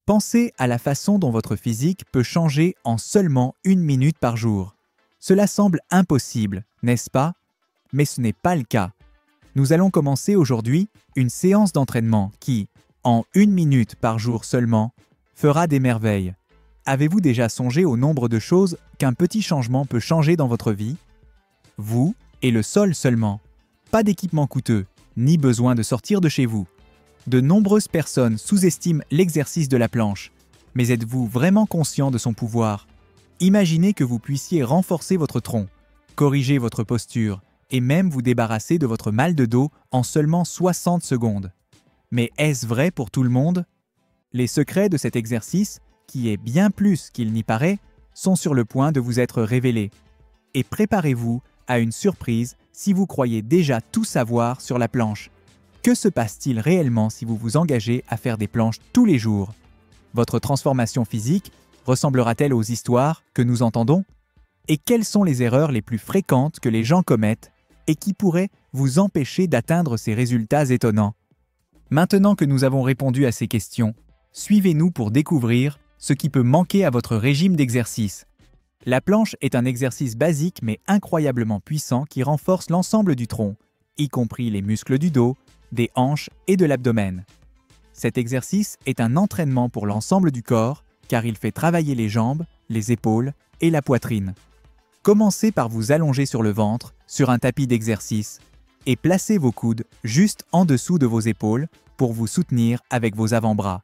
Pensez à la façon dont votre physique peut changer en seulement 1 minute par jour. Cela semble impossible, n'est-ce pas? Mais ce n'est pas le cas. Nous allons commencer aujourd'hui une séance d'entraînement qui, en 1 minute par jour seulement, fera des merveilles. Avez-vous déjà songé au nombre de choses qu'un petit changement peut changer dans votre vie? Vous et le sol seulement. Pas d'équipement coûteux, ni besoin de sortir de chez vous. De nombreuses personnes sous-estiment l'exercice de la planche. Mais êtes-vous vraiment conscient de son pouvoir? Imaginez que vous puissiez renforcer votre tronc, corriger votre posture et même vous débarrasser de votre mal de dos en seulement 60 secondes. Mais est-ce vrai pour tout le monde? Les secrets de cet exercice, qui est bien plus qu'il n'y paraît, sont sur le point de vous être révélés. Et préparez-vous à une surprise si vous croyez déjà tout savoir sur la planche. Que se passe-t-il réellement si vous vous engagez à faire des planches tous les jours? Votre transformation physique ressemblera-t-elle aux histoires que nous entendons? Et quelles sont les erreurs les plus fréquentes que les gens commettent et qui pourraient vous empêcher d'atteindre ces résultats étonnants? Maintenant que nous avons répondu à ces questions, suivez-nous pour découvrir ce qui peut manquer à votre régime d'exercice. La planche est un exercice basique mais incroyablement puissant qui renforce l'ensemble du tronc, y compris les muscles du dos, des hanches et de l'abdomen. Cet exercice est un entraînement pour l'ensemble du corps car il fait travailler les jambes, les épaules et la poitrine. Commencez par vous allonger sur le ventre, sur un tapis d'exercice, et placez vos coudes juste en dessous de vos épaules pour vous soutenir avec vos avant-bras.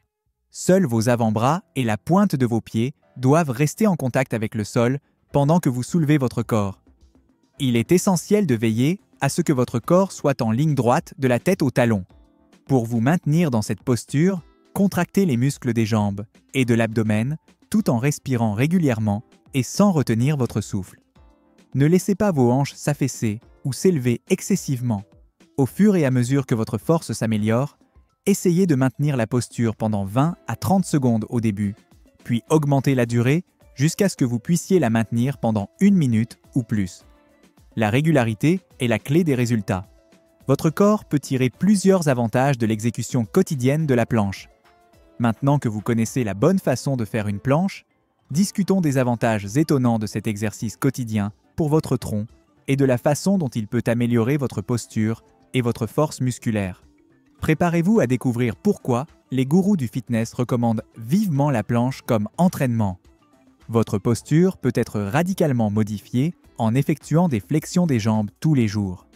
Seuls vos avant-bras et la pointe de vos pieds doivent rester en contact avec le sol pendant que vous soulevez votre corps. Il est essentiel de veiller à ce que votre corps soit en ligne droite de la tête au talon. Pour vous maintenir dans cette posture, contractez les muscles des jambes et de l'abdomen tout en respirant régulièrement et sans retenir votre souffle. Ne laissez pas vos hanches s'affaisser ou s'élever excessivement. Au fur et à mesure que votre force s'améliore, essayez de maintenir la posture pendant 20 à 30 secondes au début, puis augmentez la durée jusqu'à ce que vous puissiez la maintenir pendant 1 minute ou plus. La régularité est la clé des résultats. Votre corps peut tirer plusieurs avantages de l'exécution quotidienne de la planche. Maintenant que vous connaissez la bonne façon de faire une planche, discutons des avantages étonnants de cet exercice quotidien pour votre tronc et de la façon dont il peut améliorer votre posture et votre force musculaire. Préparez-vous à découvrir pourquoi les gourous du fitness recommandent vivement la planche comme entraînement. Votre posture peut être radicalement modifiée en effectuant des flexions des jambes tous les jours.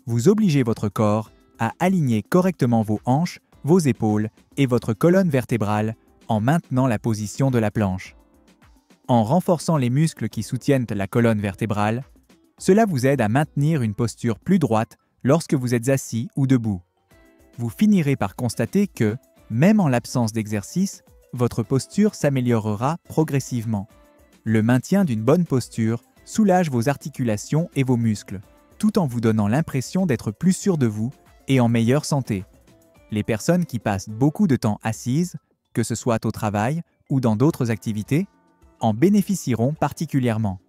Vous obligez votre corps à aligner correctement vos hanches, vos épaules et votre colonne vertébrale en maintenant la position de la planche. En renforçant les muscles qui soutiennent la colonne vertébrale, cela vous aide à maintenir une posture plus droite lorsque vous êtes assis ou debout. Vous finirez par constater que, même en l'absence d'exercice, votre posture s'améliorera progressivement. Le maintien d'une bonne posture soulage vos articulations et vos muscles, tout en vous donnant l'impression d'être plus sûr de vous et en meilleure santé. Les personnes qui passent beaucoup de temps assises, que ce soit au travail ou dans d'autres activités, en bénéficieront particulièrement.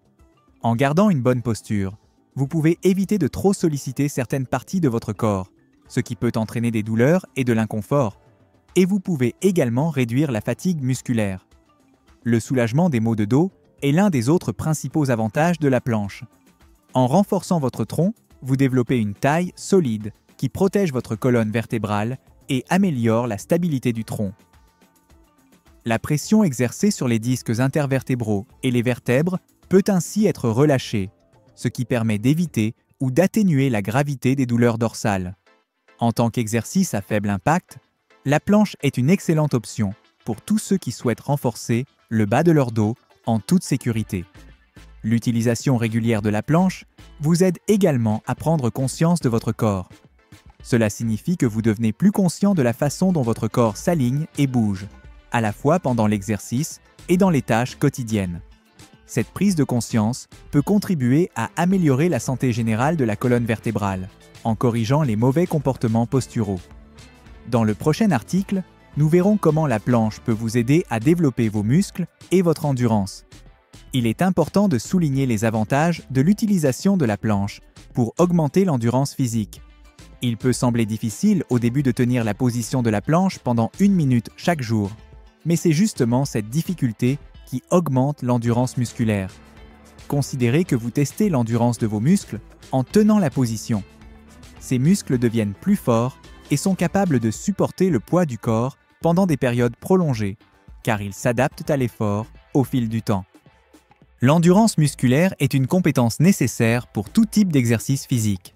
En gardant une bonne posture, vous pouvez éviter de trop solliciter certaines parties de votre corps, ce qui peut entraîner des douleurs et de l'inconfort, et vous pouvez également réduire la fatigue musculaire. Le soulagement des maux de dos est l'un des autres principaux avantages de la planche. En renforçant votre tronc, vous développez une taille solide qui protège votre colonne vertébrale et améliore la stabilité du tronc. La pression exercée sur les disques intervertébraux et les vertèbres peut ainsi être relâchée, ce qui permet d'éviter ou d'atténuer la gravité des douleurs dorsales. En tant qu'exercice à faible impact, la planche est une excellente option pour tous ceux qui souhaitent renforcer le bas de leur dos en toute sécurité. L'utilisation régulière de la planche vous aide également à prendre conscience de votre corps. Cela signifie que vous devenez plus conscient de la façon dont votre corps s'aligne et bouge, à la fois pendant l'exercice et dans les tâches quotidiennes. Cette prise de conscience peut contribuer à améliorer la santé générale de la colonne vertébrale, en corrigeant les mauvais comportements posturaux. Dans le prochain article, nous verrons comment la planche peut vous aider à développer vos muscles et votre endurance. Il est important de souligner les avantages de l'utilisation de la planche pour augmenter l'endurance physique. Il peut sembler difficile au début de tenir la position de la planche pendant 1 minute chaque jour. mais c'est justement cette difficulté qui augmente l'endurance musculaire. Considérez que vous testez l'endurance de vos muscles en tenant la position. Ces muscles deviennent plus forts et sont capables de supporter le poids du corps pendant des périodes prolongées, car ils s'adaptent à l'effort au fil du temps. L'endurance musculaire est une compétence nécessaire pour tout type d'exercice physique.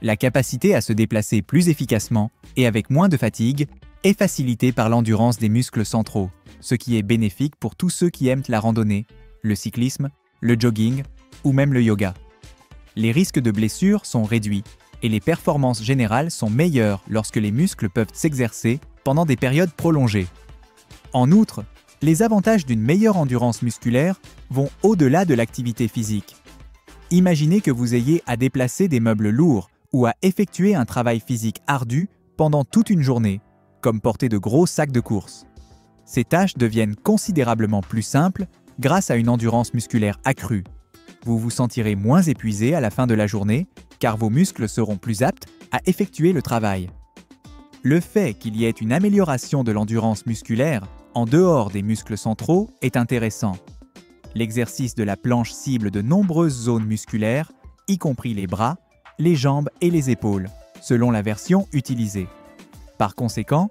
La capacité à se déplacer plus efficacement et avec moins de fatigue est facilitée par l'endurance des muscles centraux, ce qui est bénéfique pour tous ceux qui aiment la randonnée, le cyclisme, le jogging ou même le yoga. Les risques de blessures sont réduits et les performances générales sont meilleures lorsque les muscles peuvent s'exercer pendant des périodes prolongées. En outre, les avantages d'une meilleure endurance musculaire vont au-delà de l'activité physique. Imaginez que vous ayez à déplacer des meubles lourds ou à effectuer un travail physique ardu pendant toute une journée, comme porter de gros sacs de course. Ces tâches deviennent considérablement plus simples grâce à une endurance musculaire accrue. Vous vous sentirez moins épuisé à la fin de la journée car vos muscles seront plus aptes à effectuer le travail. Le fait qu'il y ait une amélioration de l'endurance musculaire en dehors des muscles centraux est intéressant. L'exercice de la planche cible de nombreuses zones musculaires, y compris les bras, les jambes et les épaules, selon la version utilisée. Par conséquent,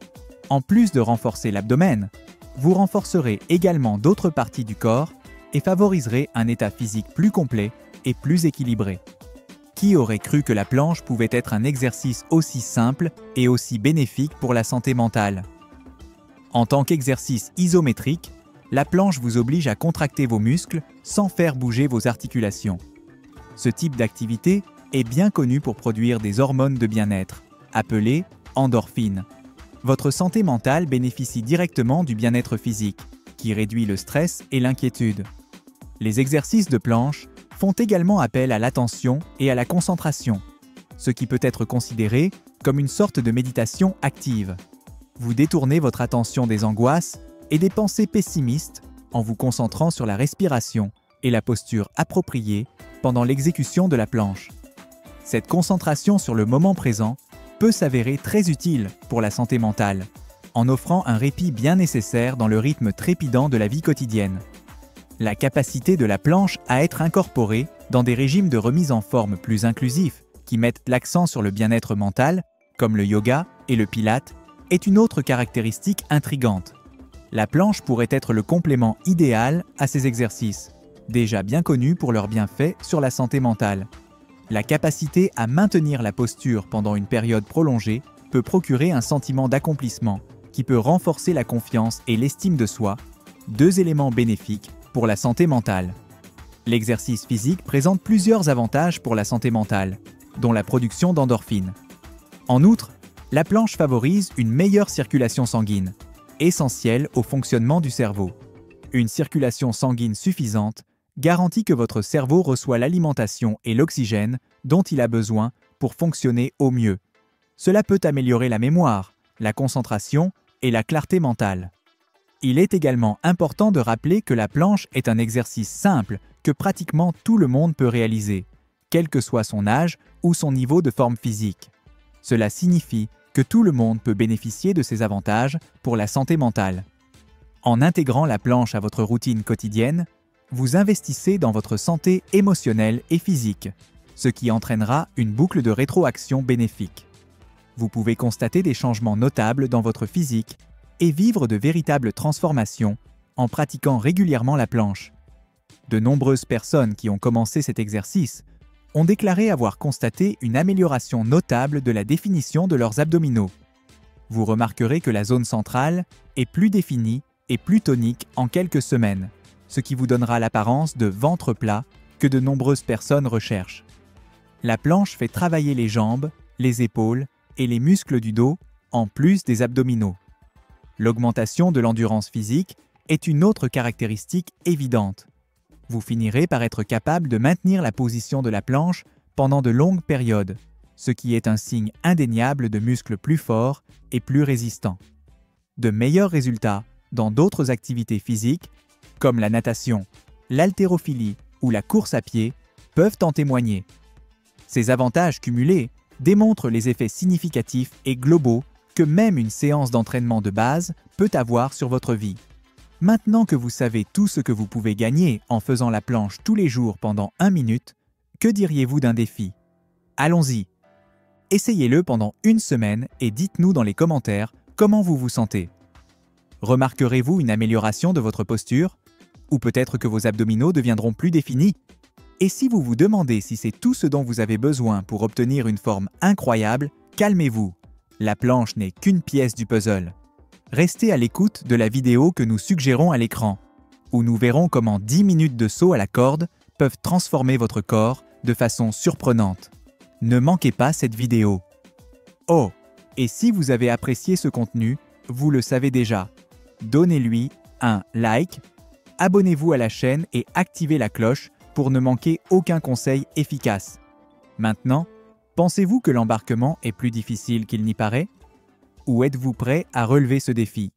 en plus de renforcer l'abdomen, vous renforcerez également d'autres parties du corps et favoriserez un état physique plus complet et plus équilibré. Qui aurait cru que la planche pouvait être un exercice aussi simple et aussi bénéfique pour la santé mentale ? En tant qu'exercice isométrique, la planche vous oblige à contracter vos muscles sans faire bouger vos articulations. Ce type d'activité est bien connu pour produire des hormones de bien-être, appelées endorphines. Votre santé mentale bénéficie directement du bien-être physique, qui réduit le stress et l'inquiétude. Les exercices de planche font également appel à l'attention et à la concentration, ce qui peut être considéré comme une sorte de méditation active. Vous détournez votre attention des angoisses et des pensées pessimistes en vous concentrant sur la respiration et la posture appropriée pendant l'exécution de la planche. Cette concentration sur le moment présent peut s'avérer très utile pour la santé mentale, en offrant un répit bien nécessaire dans le rythme trépidant de la vie quotidienne. La capacité de la planche à être incorporée dans des régimes de remise en forme plus inclusifs qui mettent l'accent sur le bien-être mental, comme le yoga et le pilate, est une autre caractéristique intrigante. La planche pourrait être le complément idéal à ces exercices, déjà bien connus pour leurs bienfaits sur la santé mentale. La capacité à maintenir la posture pendant une période prolongée peut procurer un sentiment d'accomplissement qui peut renforcer la confiance et l'estime de soi, deux éléments bénéfiques pour la santé mentale. L'exercice physique présente plusieurs avantages pour la santé mentale, dont la production d'endorphines. En outre, la planche favorise une meilleure circulation sanguine, essentielle au fonctionnement du cerveau. Une circulation sanguine suffisante garantit que votre cerveau reçoit l'alimentation et l'oxygène dont il a besoin pour fonctionner au mieux. Cela peut améliorer la mémoire, la concentration et la clarté mentale. Il est également important de rappeler que la planche est un exercice simple que pratiquement tout le monde peut réaliser, quel que soit son âge ou son niveau de forme physique. Cela signifie que tout le monde peut bénéficier de ces avantages pour la santé mentale. En intégrant la planche à votre routine quotidienne, vous investissez dans votre santé émotionnelle et physique, ce qui entraînera une boucle de rétroaction bénéfique. Vous pouvez constater des changements notables dans votre physique et vivre de véritables transformations en pratiquant régulièrement la planche. De nombreuses personnes qui ont commencé cet exercice ont déclaré avoir constaté une amélioration notable de la définition de leurs abdominaux. Vous remarquerez que la zone centrale est plus définie et plus tonique en quelques semaines, ce qui vous donnera l'apparence de ventre plat que de nombreuses personnes recherchent. La planche fait travailler les jambes, les épaules et les muscles du dos en plus des abdominaux. L'augmentation de l'endurance physique est une autre caractéristique évidente. Vous finirez par être capable de maintenir la position de la planche pendant de longues périodes, ce qui est un signe indéniable de muscles plus forts et plus résistants. De meilleurs résultats dans d'autres activités physiques, comme la natation, l'haltérophilie ou la course à pied, peuvent en témoigner. Ces avantages cumulés démontrent les effets significatifs et globaux que même une séance d'entraînement de base peut avoir sur votre vie. Maintenant que vous savez tout ce que vous pouvez gagner en faisant la planche tous les jours pendant 1 minute, que diriez-vous d'un défi? Allons-y! Essayez-le pendant 1 semaine et dites-nous dans les commentaires comment vous vous sentez. Remarquerez-vous une amélioration de votre posture? Ou peut-être que vos abdominaux deviendront plus définis? Et si vous vous demandez si c'est tout ce dont vous avez besoin pour obtenir une forme incroyable, calmez-vous. La planche n'est qu'une pièce du puzzle. Restez à l'écoute de la vidéo que nous suggérons à l'écran, où nous verrons comment 10 minutes de saut à la corde peuvent transformer votre corps de façon surprenante. Ne manquez pas cette vidéo. Oh, et si vous avez apprécié ce contenu, vous le savez déjà, donnez-lui un like, abonnez-vous à la chaîne et activez la cloche pour ne manquer aucun conseil efficace. Maintenant, pensez-vous que l'embarquement est plus difficile qu'il n'y paraît? Ou êtes-vous prêt à relever ce défi?